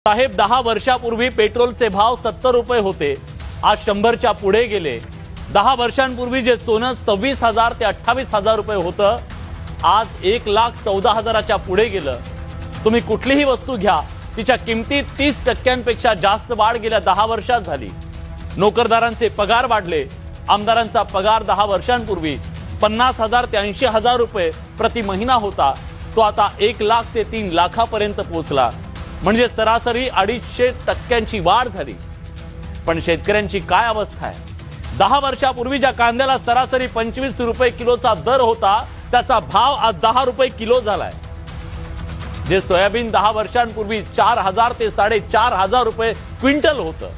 साहेब 10 वर्षापूर्वी पेट्रोलचे भाव 70 रुपये होते, आज 100च्या पुढे गेले। 10 वर्षांपूर्वी जे सोनं 26,000 ते 28,000 रुपये होतं, आज 1,14,000च्या पुढे गेलं। तुम्ही कुठलीही वस्तू घ्या, तिच्या किमतीत 30% जास्त वाढ गेल्या 10 वर्षात झाली। नोकरदारांचे पगार वाढले। आमदारांचा पगार 10 वर्षांपूर्वी 50,000 ते 80,000 रुपये प्रति महिना होता, तो आता 1 लाख ते 3 लाखापर्यंत पोहोचला। म्हणजे सरासरी 250% वाढ झाली। पण शेतकऱ्यांची काय अवस्था आहे? 10 वर्षापूर्वी ज्या कांद्याला सरासरी 25 रुपये किलोचा दर होता, त्याचा भाव आज 10 रुपये किलो झालाय। जे सोयाबीन 10 वर्षांपूर्वी 4,000 ते 4,500 रुपये क्विंटल होतं,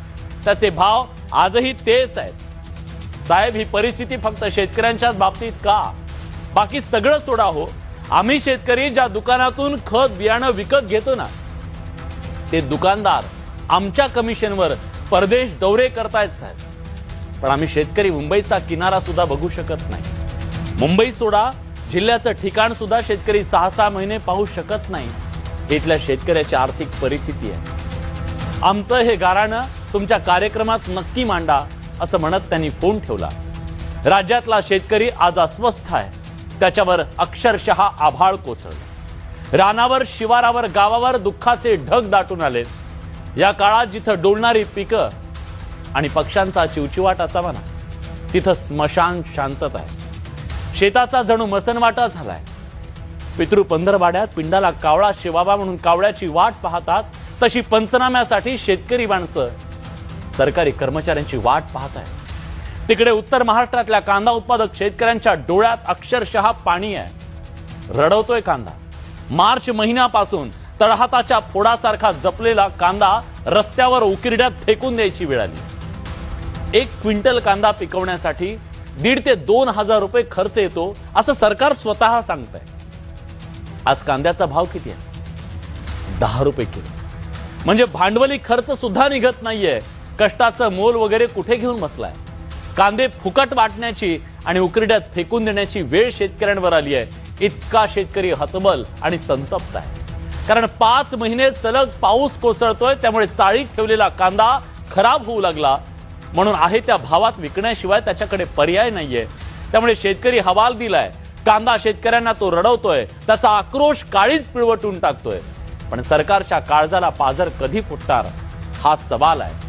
त्याचे भाव आजही तेच आहेत। साहेब, ही परिस्थिती फक्त शेतकऱ्यांच्याच बाबतीत का? बाकी सगळं सोडा हो, आम्ही शेतकरी ज्या दुकानातून खत बियाणं विकत घेतो ना, ते दुकानदार आमच्या कमिशनवर परदेश दौरे करतायत साहेब। पण आम्ही शेतकरी मुंबईचा किनारा सुद्धा बघू शकत नाही। मुंबई सोडा, जिल्ह्याचं ठिकाण सुद्धा शेतकरी 6-6 महिने पाहू शकत नाही। इथल्या शेतकऱ्याची आर्थिक परिस्थिती आहे। आमचं हे गाऱ्हाणं तुमच्या कार्यक्रमात नक्की मांडा, असं म्हणत त्यांनी फोन ठेवला। राज्यातला शेतकरी आज अस्वस्थ आहे, त्याच्यावर अक्षरशः आभाळ कोसळलं। रानावर, शिवारावर, गावावर दुःखाचे ढग दाटून आले। या काळात जिथं डोलणारी पिकं आणि पक्ष्यांचा चिवचिवाट असावा ना, तिथं स्मशान शांतता आहे। शेताचा जणू मसनवाटा झालाय। पितृ पंधरवाड्यात पिंडाला कावळा शिवावा म्हणून कावळ्याची वाट पाहतात, तशी पंचनाम्यासाठी शेतकरी माणसं सरकारी कर्मचाऱ्यांची वाट पाहत आहेत। तिकडे उत्तर महाराष्ट्रातल्या कांदा उत्पादक शेतकऱ्यांच्या डोळ्यात अक्षरशः पाणी आहे। रडवतोय कांदा। मार्च महिन्यापासून तळहाताच्या फोडासारखा जपलेला कांदा रस्त्यावर उकिरड्यात फेकून द्यायची वेळ आली। 1 क्विंटल कांदा पिकवण्यासाठी 1,500 ते 2,000 रुपये खर्च येतो, असं सरकार स्वतः सांगतंय। आज कांद्याचा भाव किती आहे? 10 रुपये किलो। म्हणजे भांडवली खर्च सुद्धा निघत नाहीये। कष्टाचं मोल वगैरे कुठे घेऊन बसलाय? कांदे फुकट वाटण्याची आणि उकिरड्यात फेकून देण्याची वेळ शेतकऱ्यांवर आली आहे। इतका शेतकरी हतबल आणि संतप्त आहे, कारण 5 महिने सलग पाऊस कोसळतोय, त्यामुळे चाळीत ठेवलेला कांदा खराब होऊ लागला। म्हणून आहे त्या भावात विकण्याशिवाय त्याच्याकडे पर्याय नाहीये। त्यामुळे शेतकरी हवाल दिलाय। कांदा शेतकऱ्यांना तो रडवतोय, त्याचा आक्रोश काळीच पिळवटून टाकतोय। पण सरकारच्या काळजाला पाझर कधी फुटणार, हा सवाल आहे।